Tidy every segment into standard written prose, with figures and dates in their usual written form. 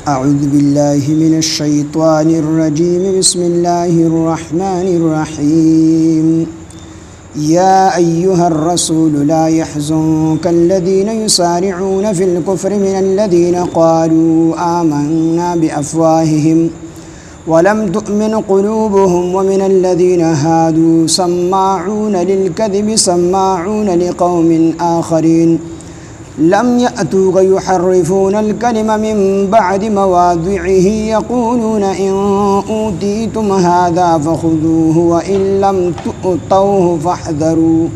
أعوذ بالله من الشيطان الرجيم بسم الله الرحمن الرحيم يا أيها الرسول لا يحزنك الذين يسارعون في الكفر من الذين قالوا آمنا بأفواههم ولم تؤمن قلوبهم ومن الذين هادوا سماعون للكذب سماعون لقوم آخرين لم يأتوك يحرفون الكلم من بعد مواضعه يقولون إن أوتيتم هذا فخذوه وإن لم تؤتوه فاحذروا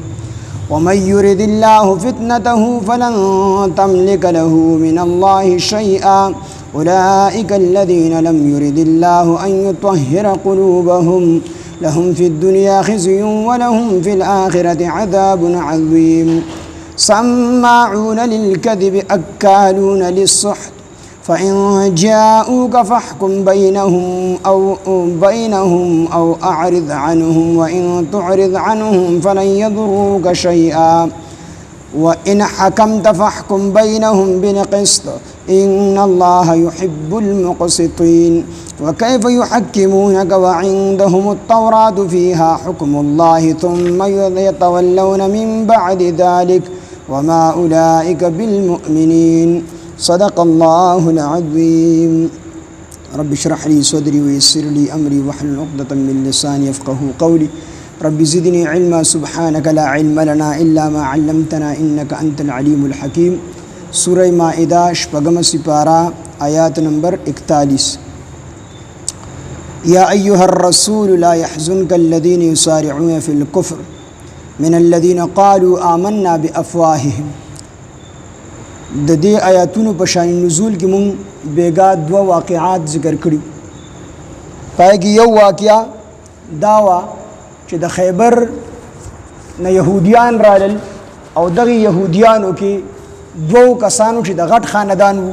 ومن يرد الله فتنته فلن تملك له من الله شيئا أولئك الذين لم يرد الله أن يطهر قلوبهم لهم في الدنيا خزي ولهم في الآخرة عذاب عظيم سماعون للكذب أكالون للسحت فإن جاءوك فاحكم بينهم أو أعرض عنهم وإن تعرض عنهم فلن يضروك شيئا وإن حكمت فاحكم بينهم بالقسط إن الله يحب المقسطين وكيف يحكمونك وعندهم التوراة فيها حكم الله ثم يتولون من بعد ذلك وما أولئك بالمؤمنين صدق الله العظيم رب اشرح لي صدري ويسر لي أمري واحلل عقدة من لساني يفقهوا قولي رب زدني علما سبحانك لا علم لنا إلا ما علمتنا إنك أنت العليم الحكيم سورة مائدہ شپگم سپارہ آیات نمبر 41 يا أيها الرسول لا يحزنك الذين يسارعون في الكفر من الذين قالوا آمنا بأفواههم د دې آیاتونو په شان نزول کې مونږ بیګا دوا واقعات ذکر کړو پای کې یو واقعا داوا چې د خیبر نه يهوديان رالل او دغه يهوديانو کې دوه کسانو چې د غټ خاندان وو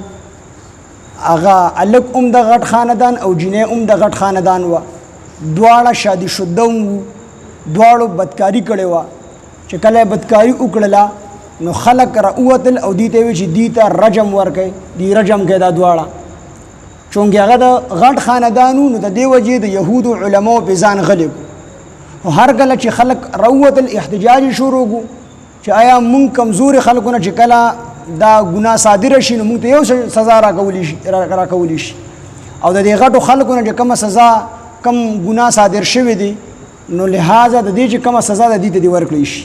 اغا الک د غټ خاندان او جنې د غټ خاندان و دواړه شادي شوده وو دواړو بدکاری کړي و چې کله بدکاری وکړه نو خلق راوتل او دیته وی چې دیته رجم ورکې دی رجم کې دا دواړه چونګه هغه د غټ خاندانو نو د دیو وجې د يهودو علماو په ځان غلب او هر کله چې خلق راوتل احتجاج شروع کو چې آیا مونږ کمزوري خلکونه چې کله دا ګناه صادره شي نو مونږ ته یو سزا راکولی شي او د دې غټو خلکونه چې کومه سزا کم ګناه صادر شوی دی نو لہذا د دې چې کومه سزا د دې ته ورکړي شي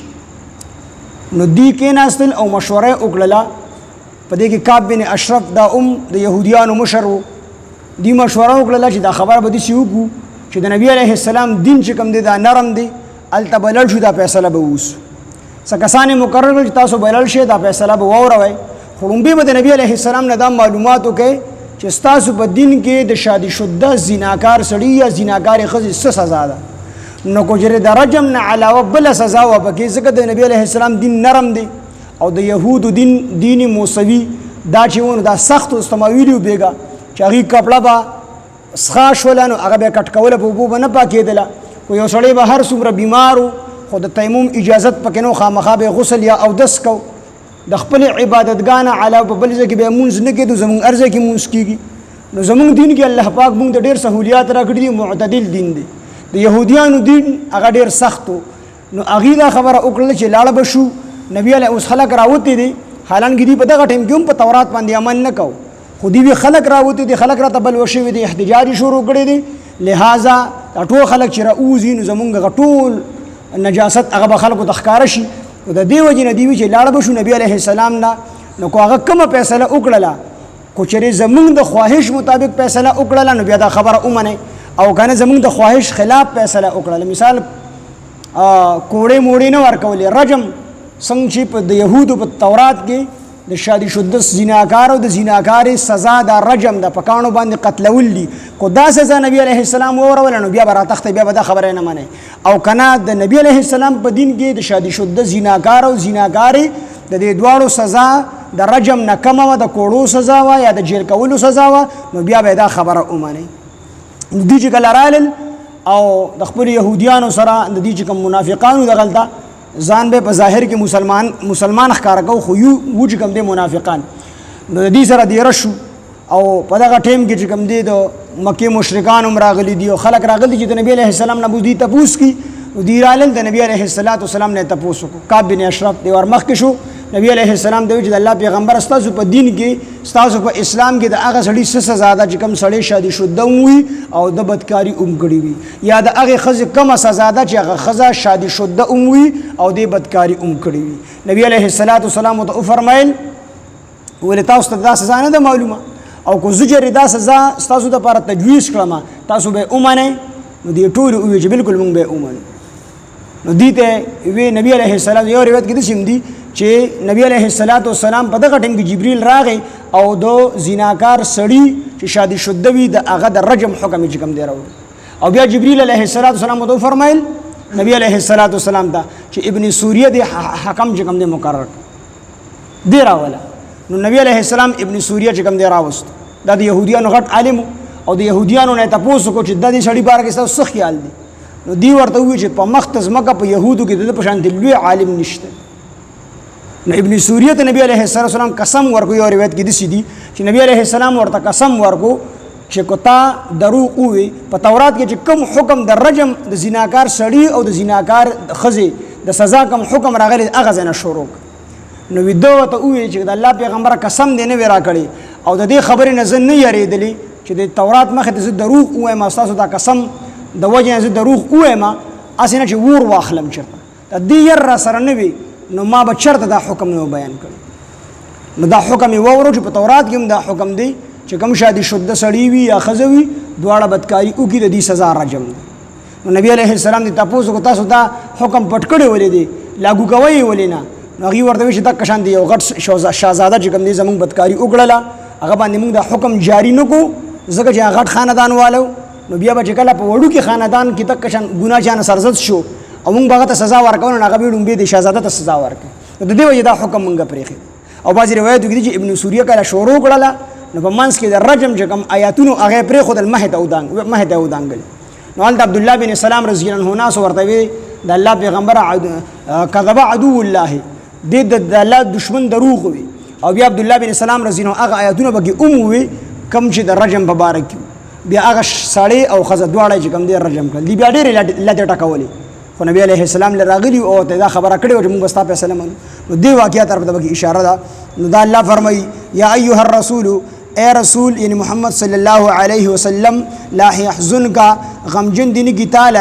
نو دی کې ناستل او مشوره وکړه په دې کې کعب بن اشرف دا د يهوديانو مشر دی مشوره وکړه چې دا خبره به دي شي وکړو چې د نبی عليه السلام دین چې کوم دی دا نرم دی التبلل شو دا فیصله به ووسو سکسان مقرر چې تاسو بلل شي دا فیصله به ووروي خړومبي به د نبی عليه السلام نه دا معلوماتو کې چې تاسو په دین کې د شادي شوده زیناکار سړی یا زیناکار خزي څه سزا ده نو کو جره د رجم نه علاوه بل سزا و پکې ځکه د نبی عليه السلام دین نرم دی او د يهودو دین موسوي دا چې ونه دا سخت استماویلی بیګا چې هغه کپڑا با سخا شولانو هغه به کټ کوله په بو نه پاکېدله کو یو سړی به هر څومره بیمارو خو د تیمم اجازت پکې نو خامخا به غسل یا او دس کو د خپل عبادتګانه علاوه بل ځکه به مونږ نه کېدو زمونږ ارزه کې مونږ کېږي نو زمونږ دین کې الله پاک مونږ ډېر سہولیات راکړي دي معتدل دین دی د يهوديانو دین هغه ډېر سختو نو هغه دا خبره وکړه چې لاړه بشو نبی علی اوس خلق راوته دي حالانکه دی په دغه ټیم کې هم په تورات باندې عمل نه کو خو دی وی خلق راوته دي خلق را تبل وشوي دي احتجاج شروع کړي دي لہذا ټول خلق چې راوځي نو زمونږ غټول نجاست هغه خلکو تخکار شي د دې وجه نه دی چې لاړه بشو نبی عليه السلام نه نو کو هغه کومه فیصله وکړه کو چې زمونږ د خواهش مطابق فیصله وکړه نو بیا دا خبره اومنه او کنه زمونږ د خواهش خلاف فیصله وکړه مثال کوړې موړې نه ورکولې رجم څنګه چې په د يهودو په تورات کې د شادي شوده زیناکار او د زیناکار سزا د رجم د پکانو باندې قتلول دي کو دا سزا نبی عليه السلام ورول نو بیا برا تخت بیا به خبره نه منه او کنه د نبی عليه السلام په دین کې د شادي شوده زیناکار او زیناکار د دې دواړو سزا د رجم نه کم و د کوړو سزا و یا د جیل کولو سزا و نو بیا به دا خبره اومنه دي چې کلرال او د خپل يهوديانو سره د دې چې کوم منافقانو د غلطه ځان به په ظاهر کې مسلمان ښکار کو خو یو وجه کوم دي منافقان نو د دې سره دی رشو او په دغه ټیم کې چې کوم دی د مکې مشرکان هم راغلي دي او خلک راغلي چې د نبی علیه السلام نه بوزي تپوس کی دی رالل د نبی علیه السلام نه تپوس کو کعب بن اشرف دی ور مخ کې شو نبی علیه السلام دوی چې د الله پیغمبر استاسو په دین کې استاسو په اسلام کې د هغه سړي څه سزا ده چې کوم سړی شادي شوده وي او د بدکاری کړی وي یا د هغه خزه کومه سزا ده چې هغه خزه شادي شوده وي او د بدکاری کړی وي نبی علیه السلام ته فرمایل ولې تاسو ته دا سزا نه ده معلومه او کو زجر دا سزا تاسو ته لپاره تجویز کړم تاسو به اومنه نو دی ټول وی چې بالکل مونږ به اومنه نو دیته وی نبی علیه السلام یو روایت کې د شیم دی چې نبی علیه السلام په دغه ټیم کې جبرئیل راغی او دو زیناکار سړی چې شادي شوده وي د هغه د رجم حکم چې کوم دی راوړ او بیا جبرئیل علیه السلام ته فرمایل نبی علیه السلام ته چې ابن سوریه د حکم چې کوم دی مقرر دی راولا نو نبی علیه السلام ابن سوریه چې کوم دی راوست دا د يهوديانو غټ عالم او د يهوديانو نه تاسو کو چې د دې سړي بار کې څه خیال دی نو دی ورته وی چې په مختز مکه په يهودو کې د پشان دی لوی عالم نشته نو ابن سوریه ته نبی علیه السلام قسم ورکو یو روایت کې د سیدی چې نبی علیه السلام ورته قسم ورکو چې کوتا دروغ وي په تورات کې چې کوم حکم د رجم د زیناکار سړی او د زیناکار خزه د سزا کوم حکم راغلی هغه زنه شروع نو ویدو ته وی چې د الله پیغمبر قسم دی نه ورا کړی او د دې خبرې نه زن نه یریدلی چې د تورات مخه د دروغ وایم تاسو دا قسم د وجه نه دروغ وایم اسنه چې ور واخلم چرته د دې ير سره نه وي نو ما به چرته دا حکم نو بیان کړ نو دا حکم یې وورو چې په تورات کې هم دا حکم دی چې کوم شادي شوده سړی وي یا خزوي دواړه بدکاری او کې د دې سزا راجم نو نبی علیه السلام دې تاسو کو تاسو دا حکم پټ کړی ولې دی لاګو کوي ولې نه نو هغه ورته چې دا کشان دی یو غټ شاهزاده چې کوم دې زمونږ بدکاری وکړله هغه باندې موږ دا حکم جاری نکو ځکه چې غټ خاندان والو نو بیا به چې کله په وړو کې خاندان کې تک کشان ګناه چانه سرزد شو او موږ هغه ته سزا ورکول نه هغه به ډومبه دي شاهزاده ته سزا ورکړي د دې وجه دا حکم موږ پرېخي او بعض روایت کې چې ابن سوریه کله شروع کړله نو په منځ کې د رجم چې کوم آیاتونو هغه پرې خود المهد او دانګل نو حضرت عبد الله بن سلام رضی الله عنه ناس ورته وی د الله پیغمبر کذب عدو الله د الله دشمن دروغ وي او بیا عبد الله بن سلام رضی الله هغه آیاتونه بګي وي کم چې د رجم په باره کې بیا هغه سړی او خزه دواړه چې کوم دی رجم کړل دی بیا ډېر لته ټکولې خو نبی علیه السلام لراغلی او ته دا خبره کړې چې موږ بس تاسو سلام نو دی واقعیا طرف ته اشاره ده نو دا الله فرمایي یا ایها الرسول اے رسول یعنی محمد صلی الله علیه وسلم لا يحزنك غمجن دین کی تعالی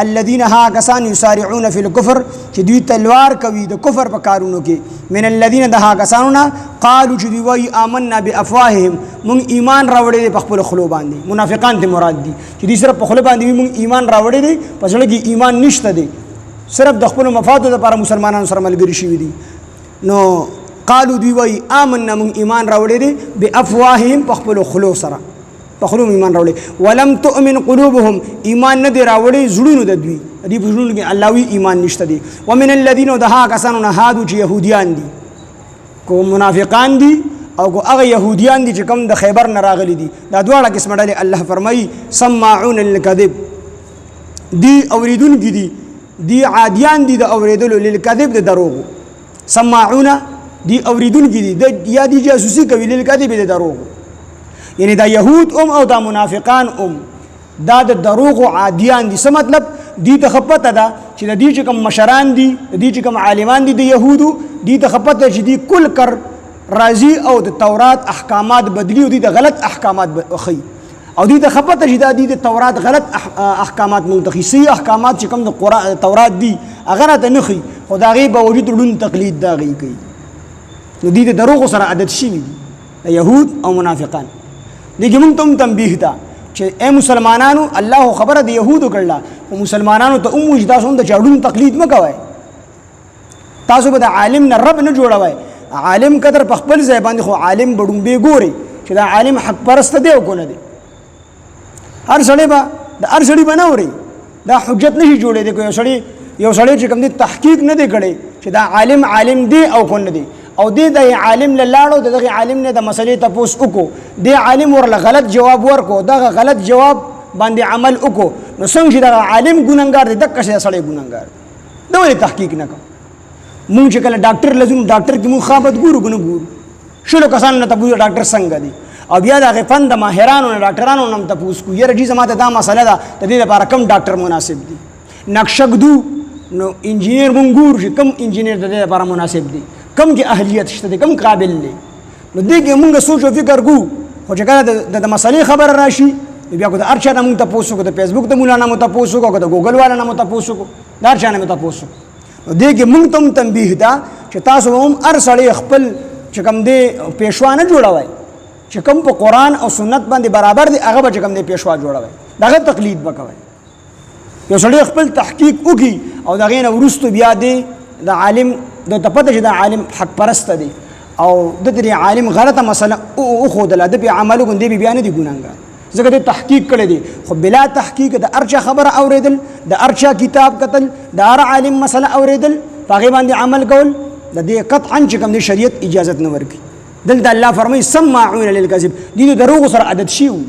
الذين ها کسان یسارعون فی الكفر چې دوی تلوار کوي د کفر په کارونو کې من الذين ده کسانونه قالوا چې دوی وای آمنا بافواههم مون ایمان راوړې په خپل خلو باندې منافقان ته مراد دي چې دوی صرف په خلو باندې مون ایمان راوړې دي په ځل کې ایمان نشته دي صرف د خپل مفاد لپاره مسلمانانو سره ملګری شوي دي نو قالو دوی وای آمنا من ایمان راوړې دي بافواههم په خپل خلو سره په خلو ایمان راوړې ولم تؤمن قلوبهم ایمان نه دی راوړې زړونو د دوی دې په زړونو کې الله وی ایمان نشته دي ومن الذين دها کسانو نه هادو چې يهوديان دي کو منافقان دي او کو هغه يهوديان دي چې کوم د خیبر نه راغلي دي دا دواړه قسم ډلې الله فرمایي سماعون للكذب دي اوریدون دي عادیان دي د اوریدلو للكذب د دروغ سماعون دی اوریدون کی دی یا دی جاسوسی کوي للکذب د دروغ یعنی دا يهود او دا منافقان دا د دروغ عادیان دي څه مطلب دی ته خپته ده چې د دې کوم مشران دي د دې کوم عالمان دي د يهودو دی ته خپته چې دی کل کر راضی او د تورات احکامات بدلی او د غلط احکامات اخی او دی ته خپته چې د تورات غلط احکامات منتخي سي احکامات چې کوم د قرآن تورات دي هغه ته نخي خدای به وجود لون تقلید دا غي کوي نو دې د دروغ سره عادت شي دي يهود او منافقان دغه مونږ ته تنبیه ده چې اے مسلمانانو الله خبره د يهودو کړلا او مسلمانانو ته وجدا سوند چاډون تقلید مکوای تاسو به د عالم نه رب نه جوړوي عالم قدر په خپل ځای باندې خو عالم بډون به ګوري چې دا عالم حق پرست دی او کو نه دی هر سړی به د هر سړی بنوري دا حجت نشي جوړې دی یو سړی چې کوم دی تحقیق نه دی کړي چې دا عالم دی او کو نه دی او د عالم لاړو دغه عالم نه د مسلې تاسو وکړو د عالم ورله غلط جواب ورکو دغه غلط جواب باندې عمل وکړو نو څنګه چې د عالم ګوننګار دی دغه څه سړی ګوننګار دا ولې تحقیق نه کوي مونږ چې کله ډاکټر لزم ډاکټر کې مون خابت ګورو شلو کسان نه تاسو ډاکټر څنګه دی او بیا د غفن د ماهرانو نه ډاکټرانو نم تپوس کو یره جی زما ته دا مسله ده د دې لپاره کم ډاکټر مناسب دي نقشګدو نو انجینیر مونږ چې کم انجینیر د دې لپاره مناسب دي کم کې اهلیت شته کم قابل دي نو دې کې مونږ سوچ او فکر کو خو چې کله د مسلې خبر راشي بیا کو د ارچا نه مونږ تاسو کو د فیسبوک ته مولانا مو تاسو کو د ګوګل والا نه مو تاسو کو د ارچا نه مو تاسو دې کې مونږ ته تنبیه ده چې تاسو هم ار سړی خپل چې کوم دې پېښوا نه جوړوي چې کوم په قرآن او سنت باندې برابر دي هغه به چې کوم دې پېښوا جوړوي دغه تقلید وکوي یو سړی خپل تحقیق وکي او دغه نه ورستو بیا دی د عالم د تپته چې د عالم حق پرست دی او د دې عالم غلطه مسله او خو د لادب عملو کوم دی بیا نه دی ګونانګا ځکه د تحقیق کړی دی خو بلا تحقیق د ارچا خبره اوریدل د ارچا کتاب قتل د ار عالم مسله اوریدل هغه باندې عمل کول د دې قطعا چې کوم د شریعت اجازه نه ورکي دلته الله فرمایي سماعون للكذب دې دروغ سره عادت شیو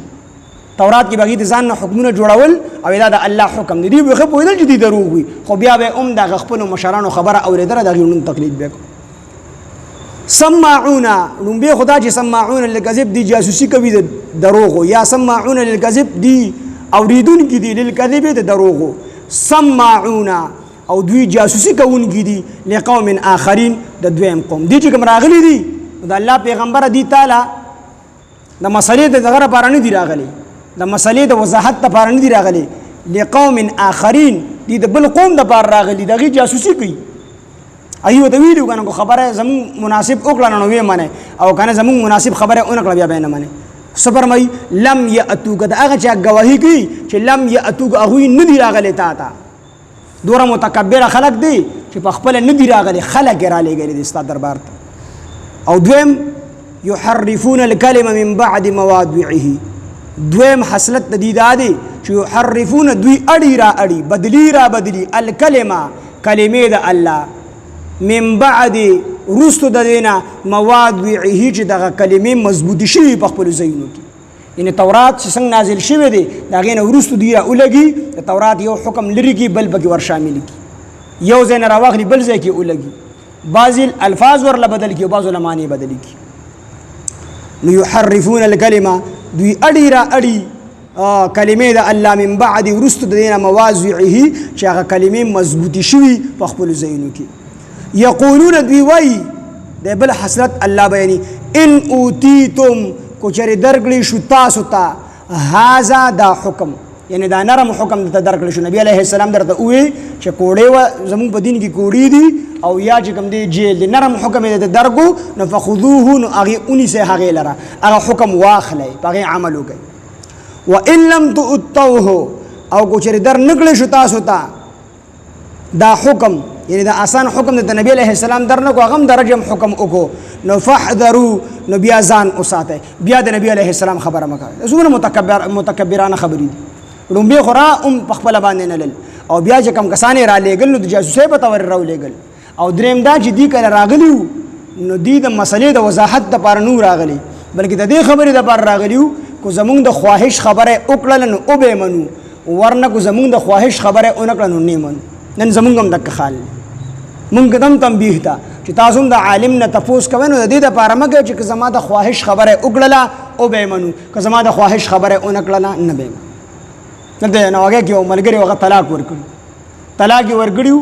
تورات کې بغي د ځان نه حکمونه جوړول او دا د الله حکم دی به خو ویل چې دي دروغ وي خو بیا به د خپل مشرانو خبره اوریدل د غیونن تقلید وکړي سماعون نو به خدا چې سماعون للكذب دي جاسوسي کوي د دروغ یا سماعون للكذب دي اوریدون کې دي للكذب د دروغ سماعون او دوی جاسوسي کوونکي دي لقوم آخرین د دویم قوم دي چې کوم راغلي دي د الله پیغمبر دي تعالی د مسلې د دغه لپاره نه دي راغلي د مسلې د وضاحت لپاره نه دي راغلي لقوم آخرین دي د بل قوم د لپاره راغلي دغه جاسوسي کوي ایو ته ویډیو کنه خبره زمون مناسب وکړه نو وې منه او کنه زمون مناسب خبره اونکړه بیا به نه منه صبر مې لم یاتوک دا هغه چې گواہی کوي چې لم یاتوک هغه نه دی راغلی تا ته دوره متکبر خلق دی چې په خپل نه دی راغلی خلق را لګی دي ستاسو دربار ته او دویم یحرفون الکلمه من بعد مواضعه دویم حسلت د دې دادي چې یحرفون دوی اړي را اړي بدلی را بدلی الکلمه کلمې د الله من بعد رستو د دینه مواد ویعه چې دغه کلمې مضبوطی شي په خپل ځایونو کې یعنی تورات چې څنګه نازل شوی دی دغه نه ورستو دی اولګي د تورات یو حکم لري کې بل بګي ور شامل کی یو ځای نه راوغلی بل ځای کې اولګي بعض الفاظ ورله بدل کی بعض علماء بدل کی نو یحرفون الکلمه دوی اړي را اړي کلمې د الله من بعد ورستو د دینه مواد ویعه چې هغه کلمې مضبوطی شي په خپل ځایونو کې یقولون دوی وای د بل حسرت الله بیانی ان اوتیتم کو چر درګلی شو تاسو ته هاذا دا حکم یعنی دا نرم حکم ته درګلی شو نبی علیه السلام درته وې چې کوړې و زمون په دین کې کوړې دي او یا چې کوم دی جیل نرم حکم دې درګو نفخذوه نو هغه اونې سه هغه لره هغه حکم واخلې هغه عمل وکړي وان لم تؤتوه او کو چر در نګلی شو تاسو ته دا حکم یعنی دا آسان حکم د نبی علیہ السلام درنه کو غم درجم حکم وکړو نو فحذروا نو بیا ځان اوساته بیا د نبی علیہ السلام خبره مکه زمونه متکبرانه خبرې دي رومبه خورا په خپل باندې نلل او بیا چې کم کسانې را لېګل نو د جاسوسۍ په تور راو لېګل او دریم دا چې دی کله راغلیو نو دی د مسلې د وضاحت لپاره نو راغلی بلکې د دې خبرې لپاره راغلیو کو زمونږ د خواهش خبره وکړل نو او به منو ورنه کو زمونږ د خواهش خبره اونکړل نو نه منو نن زمونږ هم دک خال مونږ دم تنبیه تا چې تاسو د عالم نه تفوس کوئ نو د دې لپاره مګر چې زما د خواهش خبره وکړله او به منو که زما د خواهش خبره اونکړله نه به دلته نو هغه کې ملګری وغه طلاق ورکړي طلاق ورکړیو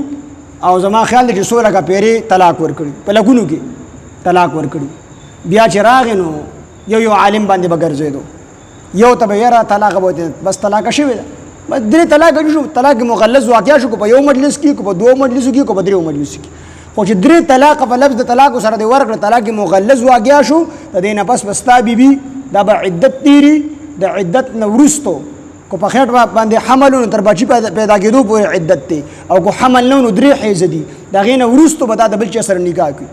او زما خیال دی چې سوله کا پیری طلاق ورکړي په لګونو کې طلاق ورکړي بیا چې راغی نو یو عالم باندې بګرځېدو یو ته به یاره طلاق وته بس طلاق شوی ده بس درې طلاق شو طلاق مغلظ واقع شو په یو مجلس کې کو په دوه مجلسو کې کو په درې مجلسو کې خو چې درې طلاق په لفظ د طلاق سره دی ورکړه طلاق مغلظ واقع شو د دې نه پس بستا بیبي دا به عدت تیری د عدت نورستو کو په خېټ باندې حمل تر بچی پیدا کېدو پورې عدت ته او کو حمل نو درې حیز دي دا غینه ورستو به دا د بل چا سره نکاح کوي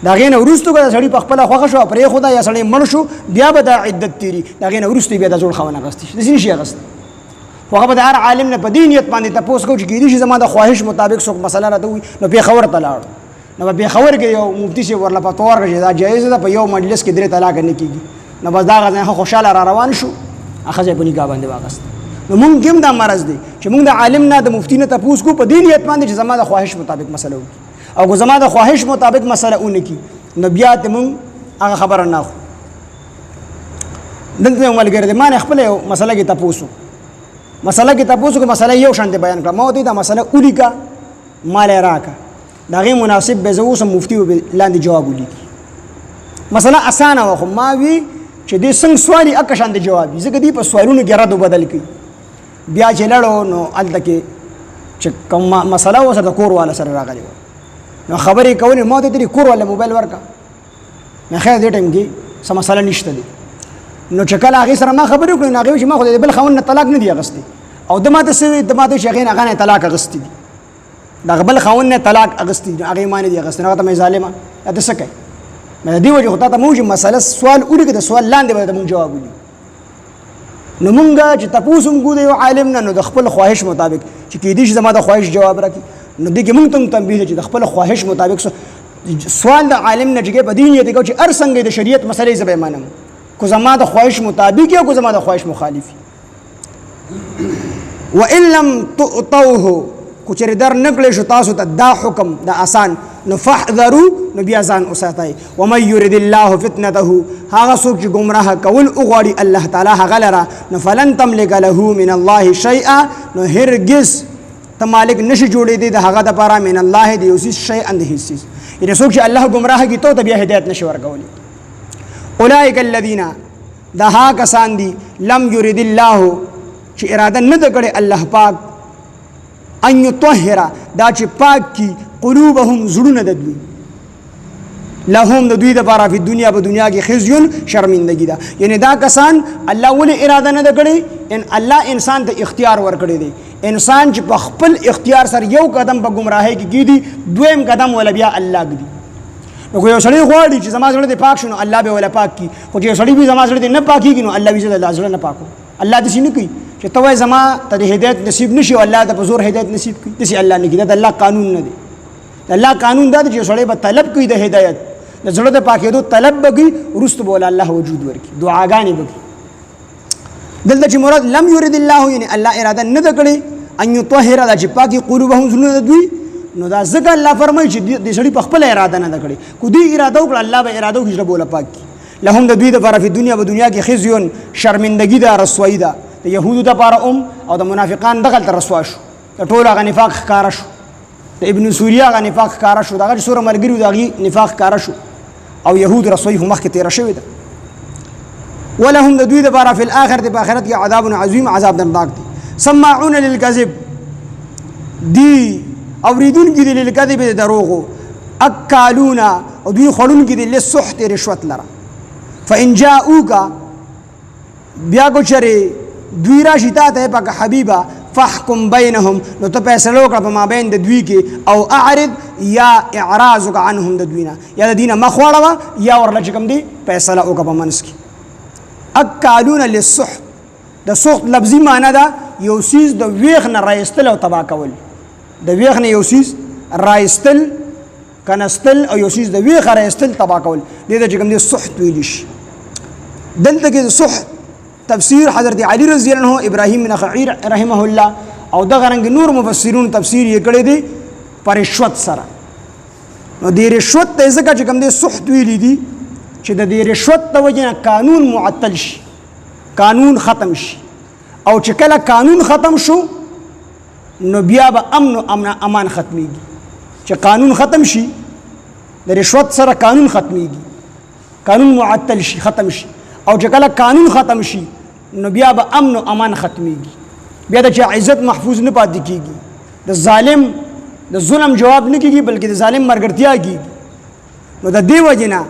دا غینه ورستو که سړی په خپل خوښه شو پرې خدا یا سړی مړ شو بیا به دا عدت تیری دا غینه ورستو بیا د جوړ خونه غستې د سینې شي غست هغه به هر عالم نه په دینیت باندې تاسو کو چې کېدی شي زما د خواهش مطابق څوک مسله راته وي نو په خبر تلاړ نو په خبر کې یو مفتی شي ورلا په تور کې دا جایز ده په یو مجلس کې درې طلاق نه کیږي نو بس دا غزنه خوشاله را روان شو اخذ په نکاح باندې واغست نو مونږ هم دا مرز دي چې مونږ د عالم نه د مفتی نه تاسو کو په دینیت باندې چې زما د خواهش مطابق مسله وي او زما د خواهش مطابق مسله اونې کی نو بیا ته مونږ هغه خبر نه خو دلته ملګری دی ما نه خپل یو مسله کې تاسو کو مسله یو شان دی بیان کړه ما ته دا مسله اولیکا مال راکا دا غي مناسب به زو سم مفتي لاندې جواب ولیکي مسله اسانه و خو ما وی چې دې څنګه سوالي اک شان دی جواب ځکه دی په سوالونو کې رد بدل کی بیا چې لړو نو الته کې چې کوم مسله و سره کور والا سره راغلی نو خبرې کولې ما ته دې کور والا موبایل ورکا نه خیر دې ټیم کې سم مسله نشته دی نو چې کله هغه سره ما خبرې وکړې نو هغه چې ما خو بل خاوند طلاق نه دی اغستی او دماته سوي دماته شيخین هغه نه طلاق اغستی دي دا بل خاوند نه طلاق اغستی هغه معنی دی اغستی هغه ته ظالمه دا څه کوي مې دی وجه خدای ته موږ مسله سوال ولیکه د سوال لاندې به موږ جواب ولیکو نو مونږه چې تاسو موږ د عالم نه نو د خپل خواهش مطابق چې کې دې زما د خواهش جواب راکړي نو دې کې مونږ ته تنبیه چې د خپل خواهش مطابق سوال د عالم نه چې په دین یې ته چې ار څنګه د شریعت مسلې زبې مانم کو زما د خواهش مطابق یا کو زما د خواهش مخالف وان لم تطوه کو چر در نکړې شو تاسو ته دا حکم دا آسان نو فحذروا نو بیا ځان اوساتای و مې يريد الله فتنته هغه څوک چې گمراه کول او غواړي الله تعالی هغه لرا نو فلن تملك له من الله شيئا نو هرگز ته مالک نشي جوړې دي د هغه د پاره من الله دی اوس شي اند هیڅ یعنی څوک چې الله گمراه کی ته بیا هدایت نشي ورکولي اولئک الذين دا ها کسان دي لم يريد الله چې اراده نه کړي الله پاک ان يطهر دا چې پاک کی قلوبهم زړونه د دوی لهم د دوی د پاره په دنیا په دنیا کې خزيون شرمندگی ده یعنی دا کسان الله ولې اراده نه کړي ان الله انسان ته اختیار ورکړي دي انسان چې په خپل اختیار سره یو قدم په گمراهۍ کې کیدی دویم قدم ولا بیا الله کړي نو یو سړی غواړي چې زما زړه دې پاک شونه الله به ولا پاک کی خو چې سړی به زما زړه دې نه پاکي نو الله به زړه نه پاکو الله دې نه کوي چې توای زما ته هدایت نصیب نشي او الله ته په زور هدایت نصیب کوي دې الله نه کوي دا الله قانون نه دی الله قانون دا چې سړی به طلب کوي د هدایت د زړه د پاکېدو طلب بږي ورست بول الله وجود ورکی دعاګانې بږي دلته چې مراد لم يريد الله یعنی الله اراده نه کړي ان يطهر دا چې پاکي قلوبهم زړه دوی نو دا ځکه الله فرمایي چې د سړي په خپل اراده نه کړي کو دې اراده وکړه الله به اراده وکړي بوله پاکي لهم د دوی د لپاره په دنیا کې خزيون شرمندگی ده رسوایی ده د يهودو د لپاره او د منافقان دغه تر رسوا شو د ټول غ نفاق ښکارا شو د ابن سوریا غ نفاق ښکارا شو دغه سوره ملګری دغه نفاق ښکارا شو او يهود رسوي هم مخکې تیر شوی ده ولهم د دوی د لپاره په الاخرت په اخرت کې عذاب عظیم عذاب دردناک دي سماعون للكذب دی اوریدون کې د للكذب د دروغو اکالون او دوی خړون کې د لسحت رشوت لره فان جاءوك بیا کو چره دوی راشي ته پاک حبیبا فاحكم بينهم نو ته فیصله وکړه په مابین د دوی کې او اعرض یا اعراض عنهم د دوینا یا د دینه مخوړه یا ورل چکم دی فیصله وکړه په منس کې اکالون للسحت د سحت لفظي معنی دا یو سیز د ویخ نه رایستل او تبا کول د ویخ نه یو سیز رایستل کنستل او یو سیز د ویخ رایستل تبا کول دې د چکم دی سحت ویل شي دلته کې سحت تفسیر حضرت علی رضی الله عنه ابراهیم بن خعیر رحمه الله او دغه رنګ نور مفسرون تفسیر یې کړی دی پر رشوت سره نو د رشوت ته ځکه چې کوم دی سحت ویلی دي چې د دې رشوت د وجه قانون معطل شي قانون ختم شي او چې کله قانون ختم شو نو بیا به امن او امان ختميږي چې قانون ختم شي د رشوت سره قانون ختميږي قانون معطل شي ختم شي او چې کله قانون ختم شي نو بیا به امن او امان ختميږي بیا د چا عزت محفوظ نه پاتې کیږي د ظالم د ظلم جواب نه کیږي بلکې د ظالم مرګرتیا کیږي نو د دې وجنه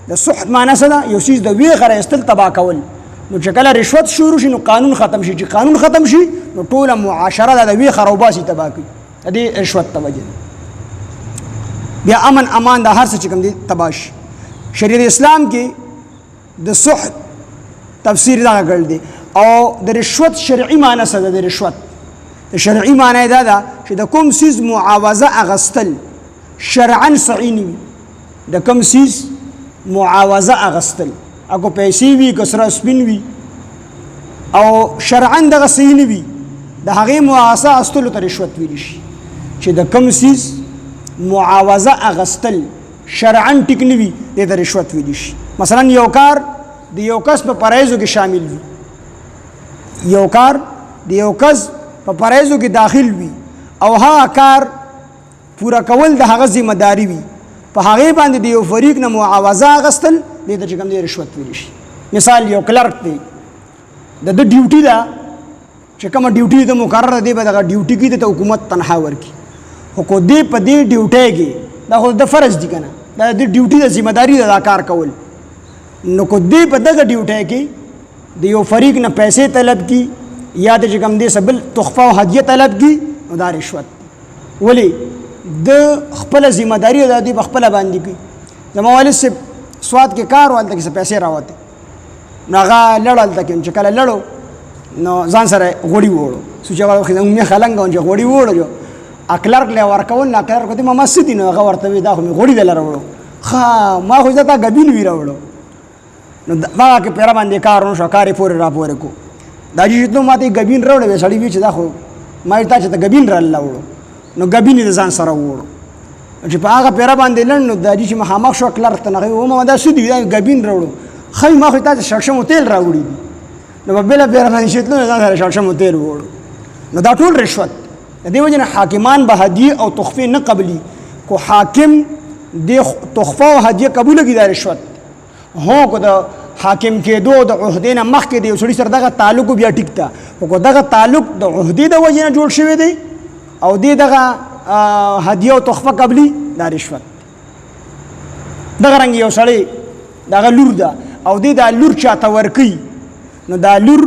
د سحت معنی څه ده یو چیز د وی غره استل تبا کول نو چې کله رشوت شروع شي نو قانون ختم شي چې قانون ختم شي نو ټوله معاشره د وی خروباسي تبا کوي د دې رشوت توجه بیا امن امان د هر څه کوم دي تباش شریعت اسلام کې د سحت تفسیر دا کړل دي او د رشوت شرعي معنی څه ده د رشوت د شرعي معنی دا ده چې د کوم سیز معاوضه اغستل شرعا صحیح د کوم سیز معاوضه اغستل اكو پیسې وی کسره سپین وی او شرعا دغه صحیح نه وی د هغه معاوضه استلو ته رشوت ویل شي چې د کوم سیز معاوضه اغستل شرعا ټیک نه وی د رشوت ویل شي مثلا یو کار د یو کس په فرایضو کې شامل وي یو کار د یو کس په فرایضو کې داخل وي او هغه کار پورا کول د هغه ذمہ داری وي په هغه باندې د یو فریق نه معاوضه اخیستل دې ته چې کوم دی رشوت ویل شي مثال یو کلرک دی د ډیوټي دا چې کوم ډیوټي د مقرره دی به دغه ډیوټي کې د حکومت تنخوا ورکړي خو کو دې په دې ډیوټي کې دا خو د فرض دي کنه دا د ډیوټي د ذمہ داری د کار کول نو کو دې په دغه ډیوټي کې د یو فریق نه پیسې طلب کی یا د کوم دې سبل تحفه او هدیه طلب کی نو دا رشوت ولی د خپل ذمہ داری د دې خپل باندې کی زمو والد سے سواد کې کار والته کې پیسې راوته ناغه لړل تک چې کله لړو نو ځان سره غوړی وړو سوچا خو مې خلنګ چې غوړی وړو اکلرک له ورکول نه کار کوي ما مسجد نو هغه ورته دا خو مې غوړی دلر وړو ها ما خو ځتا غبین وی راوړو نو ما کې پیرا باندې کارونو شو کارې پورې را پورې کو دا چې ته ماته غبین راوړې سړی وی چې دا خو ما ته چې غبین را لاوړو نو غبین دې ځان سره وړو چې په هغه پیرا باندې لړ نو دا چې مخامخ شو کلرک ته نه و ما دا سودی غبین راوړو خی ما خو ته شړشم تیل راوړي نو بل پیرا باندې شتلو ځان سره شړشم تیل وړو نو دا ټول رشوت دې وجه حاکمان به هدیه او تحفه نه قبلي کو حاکم دې تحفه او هدیه قبول کړي دا رشوت هو کو دا حاکم کېدو د عہدې نه مخکې دی سړي سره دغه تعلق بیا ټیک تا کو دغه تعلق د عہدې د وجه نه جوړ شوی دی او دې دغه هدیه او تحفه قبلي دا رشوت دغه رنګ یو سړی دغه لور ده او دې دا لور چاته ورکي نو دا لور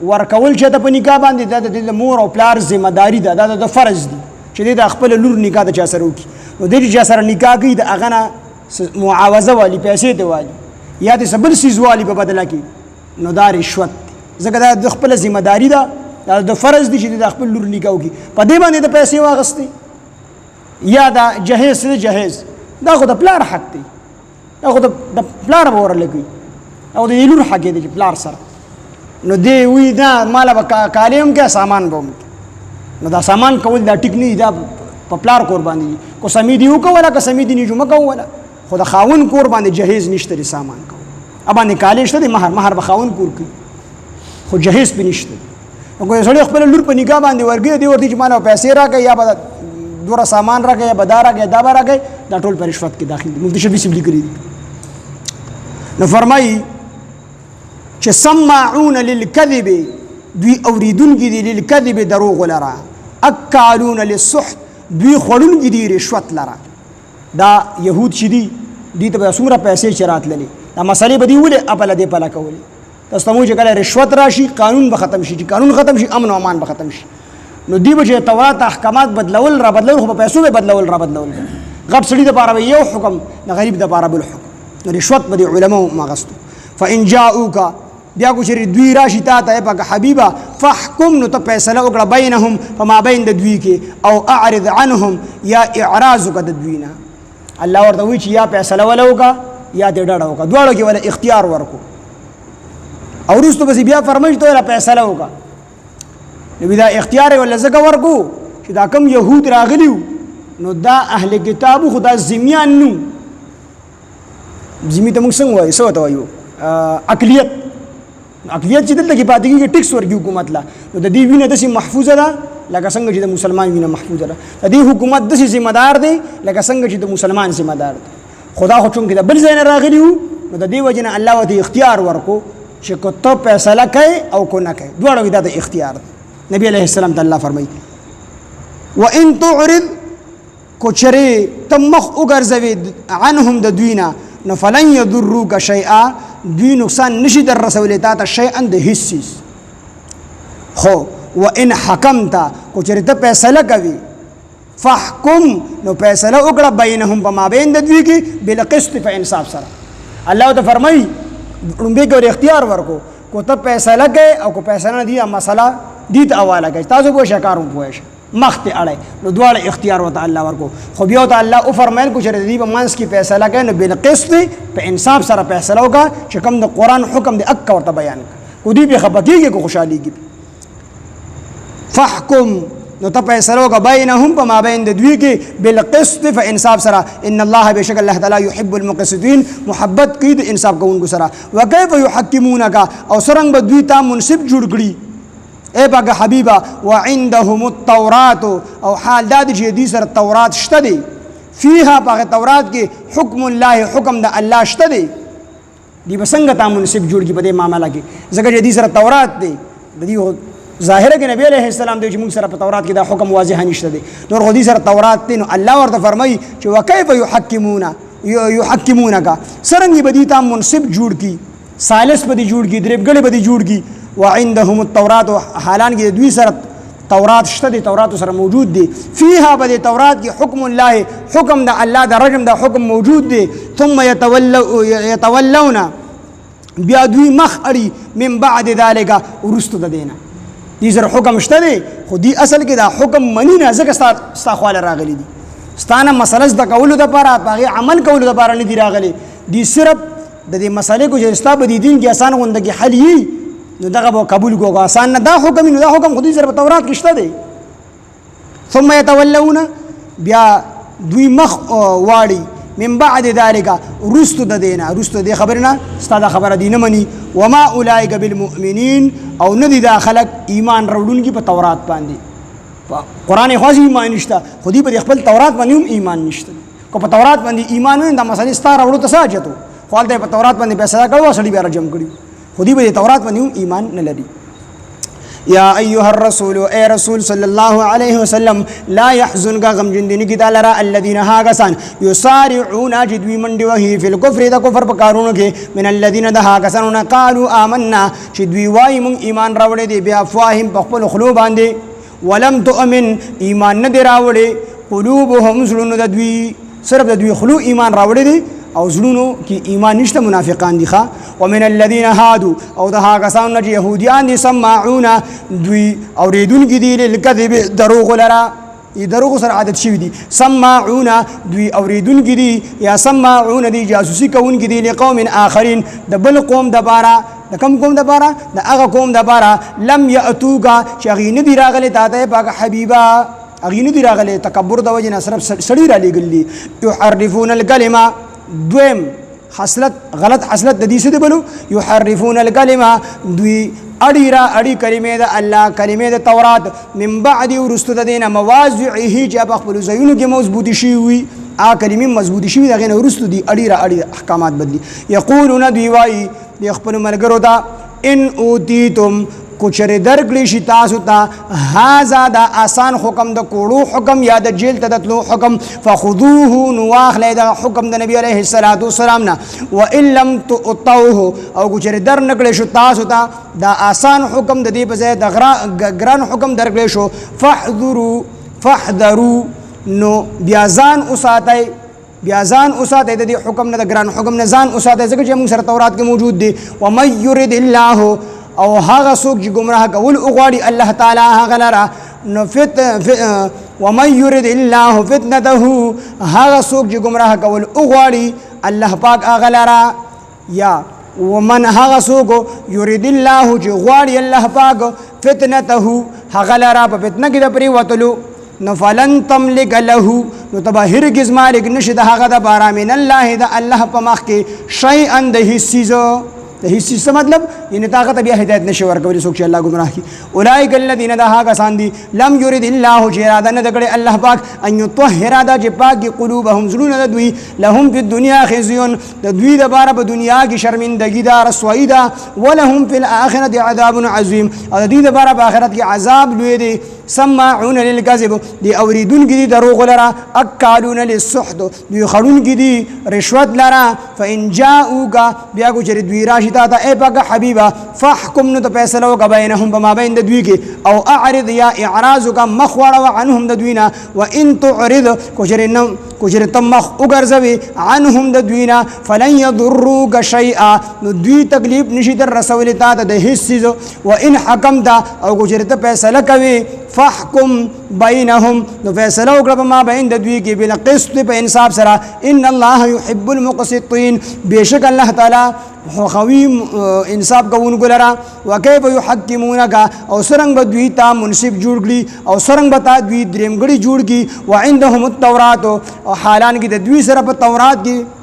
ورکول چې د په نکاح باندې د مور او پلار ذمہ داری ده دا د فرض دي چې د خپل لور نکاح د چا سره وکړي نو د چا سره نکاح کوي د هغه نه معاوضه والی پیسې دی والی یا د سبل سیز والی په بدله کې نو دا رشوت ځکه دا د خپل ذمہ داری ده دا د فرض دي چې د خپل لور نکاح وکړي په دې باندې د پیسې واغستې یا دا جهیز جهیز دا خو د پلار حق دی دا خو د پلار باور لګي او د لور حق دی چې پلار سره نو دی وی دا مال به کالیم کې سامان بوم نو دا سامان کول دا ټیک نه دا په پلار قربان دي کو سمیدي وکولا که سمیدي نه جمع کولا خو د خاون قربان دي جهیز نشته لري سامان کو ابا نه کالې شته مہر به خاون کور کوي خو جهیز به نشته نو سړی خپل لور په نکاح باندې ورګي دی ورته چې مال پیسې راکې یا به دوره سامان راکې یا بدار راکې دا به راکې دا ټول پر رشوت کې داخل دي مفتی شفیع سبلی کړی نو فرمایي چې سماعون للكذب دوی اوریدونکي دي للكذب دروغ لرا اکالون للسحت دوی خورونکي دي رشوت لرا دا يهود چې دي ته به څومره پیسې چرات للی دا مسلې به دی ولې خپل دې پلا کولې تاسو ته مو چې کله رشوت راشي قانون به ختم شي چې قانون ختم شي امن او امان به ختم شي نو دی به چې تورات احکامات بدلول خو په پیسو به بدلول غب سړي د پاره یو حکم نه غریب د پاره بل حکم نو رشوت به علماء ما غستو فان جاءوك بیا کو چې دوی راشي تا ته په حبيبه فحكم نو ته فیصله وکړه بینهم فما بین د دوی کې او اعرض عنهم یا اعراض وکړه د دوی نه الله ورته وی چې یا فیصله ولوکا یا دې ډډه وکړه دواړو کې ولا اختیار ورکو او وروسته بس بیا فرمایي ته ولا فیصله وکړه نو دا اختیار ولا زګه ورکو چې دا کم يهود راغلیو نو دا اهل کتابو خدا زمیان نو زمي ته موږ څنګه وایو څه وته وایو اقلیت چې دلته کې پاتې کېږي ټیکس ورکړي حکومت لا نو د دې وینه داسې محفوظه ده لکه څنګه چې د مسلمان وینه محفوظه ده د دې حکومت داسې ذمہ دار دی لکه څنګه چې د مسلمان ذمہ دار دی خدا خو چونکې د بل ځای نه راغلي وو نو د دې وجه نه الله ورته اختیار ورکو چې که ته فیصله کوې او که نه کوې دواړه دا د اختیار دی نبی علیه السلام ته الله فرمایي وان تعرض کو چرې ته مخ وګرځوې عنهم د دوی نه نو فلن يضروك شيئا دوی نقصان نشي در رسولې تا ته شيئا د هیڅ خو وان حکمت کو چرې ته فیصله کوي فحكم نو فیصله وکړه بینهم په مابین د دوی کې بالقسط په انصاف سره الله ته فرمایي لومبه کې اختیار ورکو کو ته فیصله کوي او کو فیصله نه دی مسله دې ته حواله کوي تاسو به شکاروم پوهیږئ مخت اړای نو دواړه اختیار وته الله ورکو خو بیا ته الله او فرمایل کو چې دې په منځ کې فیصله کوي نو بالقسط په انصاف سره فیصله وکړه چې کوم د قران حکم دی اک ورته بیان کو دې به خپکیږي کو خوشاليږي فحكم نو ته فیصله وکړه بینهم په مابین د دوی کې بالقسط په انصاف سره ان الله بشک الله تعالی يحب المقسطين محبت کوي د انصاف کوونکو سره وکيف يحكمونك او سرنګ به دوی ته منصف جوړ کړي اے باغ حبیبا وعندهم التوراۃ او حال دا چې دې سره تورات شته دی فيها باغ تورات کې حکم الله حکم د الله شته دی دی بسنګ ته منصف جوړ کی په دې معاملې کې ځکه چې دې سره تورات دی د دې ظاهره کې نبی عليه السلام د موږ سره په تورات کې دا حکم واضح نشته دی نور خو دې سره تورات دی نو الله ورته فرمایي چې وکيف يحكمونك سرنګي بدی ته منصف جوړ کی ثالث بدی جوړ کی درېبګړې بدی جوړ کی وعندهم التوراۃ حالان کې دوی سره تورات شته دی تورات سره موجود دی فيها بدی تورات کې حکم الله حکم د الله د رجم د حکم موجود دی ثم يتولون بیا دوی مخ اړي من بعد ذلك ورستو د دینه دې سره حکم شته دی خو دې اصل کې دا حکم منی نه ځکه ستا خواله راغلی دي ستانه مسله د کولو د لپاره هغه عمل کولو د لپاره نه دی راغلی دي صرف د دې مسلې کو چې ستا به دین کې آسان غونډه کې حل یي نو دغه به قبول کوو آسان نه دا حکم نو دا حکم خو دې سره په تورات کې شته دی ثم يتولون بیا دوی مخ واړي من بعد ذلك رستو د دینه رستو د خبرنا ستاده خبره دینه منی وما اولئک بالمؤمنین او ندی دا خلق ایمان راوړونکي په تورات باندې قرآن خاص ایمان نشته خودی په خپل تورات باندې هم ایمان نشته کو په تورات باندې ایمان نه د مسلې ستاره وړو ته ساجتو خپل په تورات باندې پیسې کړو سړي بیا رجم کړي خودی په تورات باندې هم ایمان نه لري یا ایها الرسول اے رسول صلی الله علیه وسلم لا يحزنك غم جندنی کی تعالی را الذين هاغسان يسارعون جدوی منډي وهي فی الكفر د کفر په کارونو کې من الذين ده هاغسان قالوا آمنا جدوی وای مون ایمان راوړې دی بیا افواهم په خپل خلو باندې ولم تؤمن ایمان نه دی راوړې قلوبهم زلون د دوی صرف د دوی خلو ایمان راوړې دی او زړونو کې ایمان نشته منافقان دي ښا ومن الذين هادو او ده هغه کسان چې يهوديان دي سمعون دوی اوریدونکي دي للكذب دروغ لرا دروغ سره عادت شوی دي سمعون دوی اوریدونکي دي یا سمعون دي جاسوسي کوونکي دي لقوم اخرين د بل قوم د بارا د کم قوم د بارا د هغه قوم د بارا لم ياتوکا شغین دي راغله تاته پاک حبيبا اغین دي راغله تکبر د وجه صرف سړی را لګلی يحرفون الكلمه دویم حسلت غلط حسلت د دې څه دی بلو يحرفون الكلمه دوی اړي را اړي کلمې د الله کلمې د تورات من بعد ورستو د دینه مواضعه چې په خپل ځایونو کې مضبوطی شي وي ا کلمې مضبوطی شي دغه نه ورستو دي اړي را اړي احکامات بدلی یقولون دوی وای د خپل ملګرو ته ان اوتیتم کوچره درکلی شي تاسو ته هاذا دا آسان حکم د کوړو حکم یا د جیل ته دتلو حکم فخذوه نواخله د حکم د نبی علیه الصلاۃ والسلام نه وان لم تؤتوه او کوچره در نکلی شو تاسو ته دا آسان حکم د دې په ځای د ګران حکم درکلی شو فاحذروا نو بیا ځان اوساتای بیا ځان اوساتای د دې حکم نه د ګران حکم نه ځان اوساتای ځکه چې موږ سره تورات کې موجود دي ومن يرد الله او هغه څوک چې گمراه کول وغواړي الله تعالی هغه لره نو ومن يرد الله فتنته هغه څوک چې گمراه کول وغواړي الله پاک هغه لره یا ومن هغه څوک يرد الله چې غواړي الله پاک فتنته هغه لره په فتنه کې د پری وتلو نو فلن تملك له نو تبا هرگز مالک نشد هغه د بارا من الله د الله په مخ کې شیئا د هیڅ د هیڅ مطلب ان طاقت بیا هدایت نشي ورکوي څوک چې الله گمراه کی اولئک الذین ده هغه سان دي لم يرد الله جرادا نه دغړي الله پاک ان يطهر دا چې پاک قلوبهم زلون د دوی لهم فی الدنيا خزي د دوی د بار په دنیا کې شرمندگی دا رسوایی دا ولهم فی الاخره عذاب عظیم او د دې د بار په آخرت کې عذاب لوی دی سماعون للكذب دی اوریدون کی دی دروغ لرا اکالون للسحت دی خړون کی دی رشوت لرا فان جاءوک بیا کو چر دوی راشي تا اے پاک حبیبا فاحكم نو فیصله وک بینهم بما بین د دوی کې او اعرض یا اعراضک مخور عنهم د دوینا وان تعرض کو چر تم مخ وګرځوي عنهم د دوینا فلن يضروك شيئا نو دوی تکلیف نشي در رسول تا د هیڅ وان حکمت او کو چر ته فیصله کوي فحکم بینهم نو فیصله وکړه په ما بین د دوی کې بالقسط په انصاف سره ان الله يحب المقسطين بشک الله تعالی خوي انصاف کوونکو لره وکيف يحكمونك او سرنګ به دوی ته منصف جوړ کړي او سرنګ به تا دوی درېمګړي جوړ کړي وعندهم التورات او حالان کې د دوی سره په تورات کې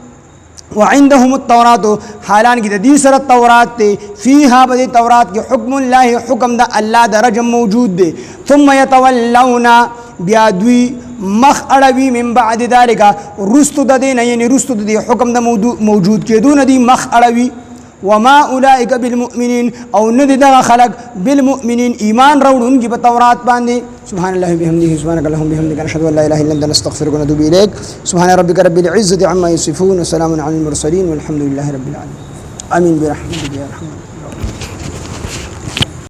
وعندهم التورات حالان کې د دې سره تورات ته فيها بده تورات کې حکم الله حکم د الله د رجم موجود دی ثم يتولون بیا دوی مخ اړوي من بعد ذلك رستو د دین یعنی رستو د حکم د موجود کېدون دي مخ اړوي وما اولئک بالمؤمنین او ندی دغه خلق بالمؤمنین ایمان راوړونکي په تورات باندې سبحان الله وبحمده سبحانك اللهم وبحمدك نشهد ان لا اله الا انت نستغفرك ونتوب اليك سبحان ربك رب العزه عما يصفون وسلام على المرسلين والحمد لله رب العالمين امين برحمتك يا رحمن